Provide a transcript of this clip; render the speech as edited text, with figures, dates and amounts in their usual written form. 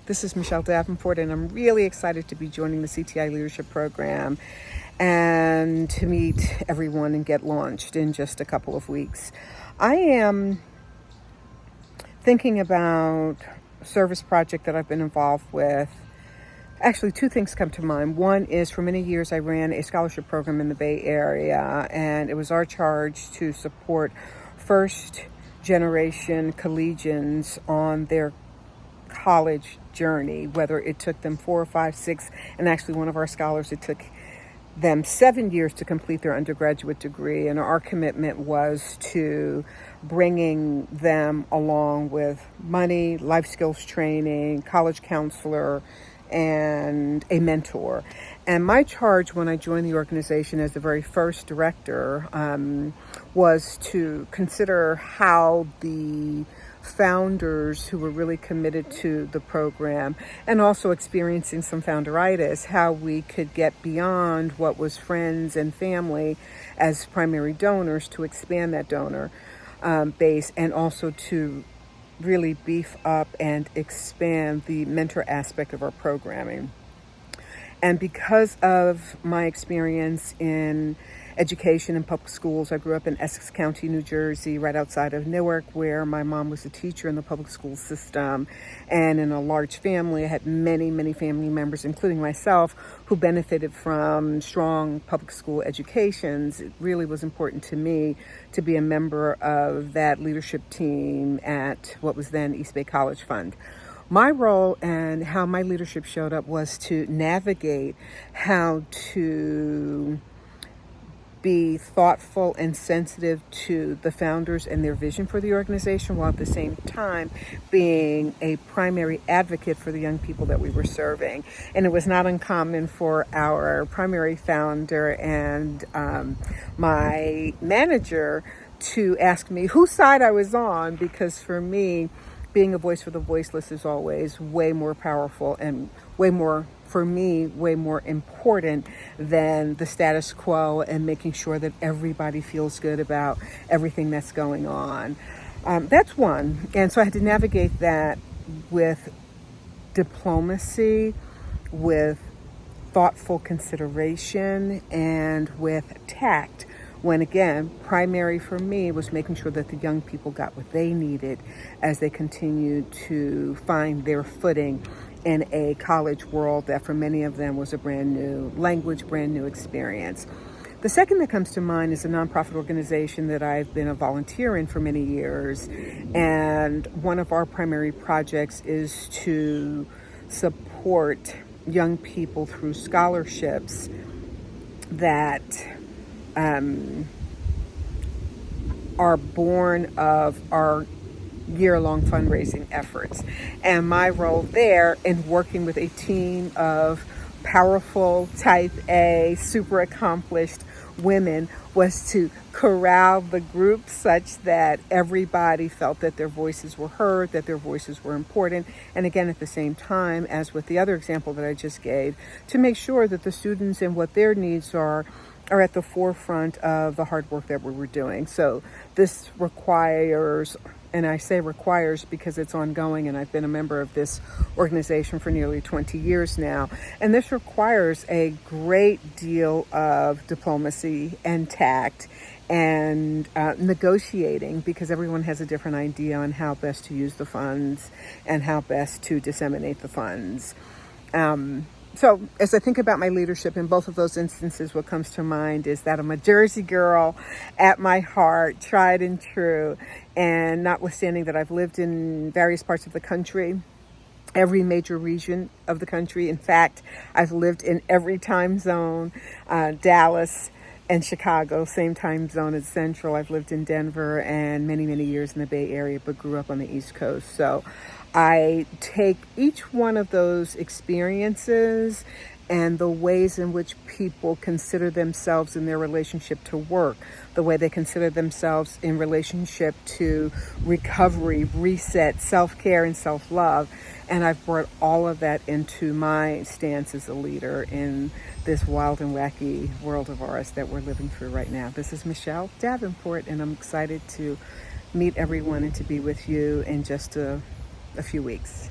This is Michelle Davenport, and I'm really excited to be joining the CTI Leadership program and to meet everyone and get launched in just a couple of weeks. I am thinking about a service project that I've been involved with. Actually, two things come to mind. One is, for many years, I ran a scholarship program in the Bay Area, and it was our charge to support first-generation collegians on their college journey, whether it took them 4 or 5, 6, and actually one of our scholars, it took them 7 years to complete their undergraduate degree. And our commitment was to bringing them along with money, life skills training, college counselor, and a mentor. And my charge when I joined the organization as the very first director was to consider how the founders who were really committed to the program and also experiencing some founderitis, how we could get beyond what was friends and family as primary donors to expand that donor base, and also to really beef up and expand the mentor aspect of our programming. And because of my experience in education in public schools, I grew up in Essex County, New Jersey, right outside of Newark, where my mom was a teacher in the public school system. And in a large family, I had many, many family members, including myself, who benefited from strong public school educations. It really was important to me to be a member of that leadership team at what was then East Bay College Fund. My role and how my leadership showed up was to navigate how to be thoughtful and sensitive to the founders and their vision for the organization, while at the same time being a primary advocate for the young people that we were serving. And it was not uncommon for our primary founder and my manager to ask me whose side I was on, because for me, being a voice for the voiceless is always way more powerful and way more important than the status quo and making sure that everybody feels good about everything that's going on. That's one. And so I had to navigate that with diplomacy, with thoughtful consideration, and with tact. When again, primary for me was making sure that the young people got what they needed as they continued to find their footing in a college world that for many of them was a brand new language, brand new experience. The second that comes to mind is a nonprofit organization that I've been a volunteer in for many years. And one of our primary projects is to support young people through scholarships that are born of our year-long fundraising efforts. And my role there in working with a team of powerful, type A, super accomplished women was to corral the group such that everybody felt that their voices were heard, that their voices were important. And again, at the same time, as with the other example that I just gave, to make sure that the students and what their needs are at the forefront of the hard work that we were doing. So this requires, and I say requires because it's ongoing, and I've been a member of this organization for nearly 20 years now. And this requires a great deal of diplomacy and tact and negotiating, because everyone has a different idea on how best to use the funds and how best to disseminate the funds. So as I think about my leadership in both of those instances, what comes to mind is that I'm a Jersey girl at my heart, tried and true. And notwithstanding that I've lived in various parts of the country, every major region of the country. In fact, I've lived in every time zone, Dallas and Chicago, same time zone as Central. I've lived in Denver and many, many years in the Bay Area, but grew up on the East Coast. So I take each one of those experiences and the ways in which people consider themselves in their relationship to work, the way they consider themselves in relationship to recovery, reset, self-care, and self-love. And I've brought all of that into my stance as a leader in this wild and wacky world of ours that we're living through right now. This is Michelle Davenport, and I'm excited to meet everyone and to be with you in just a few weeks.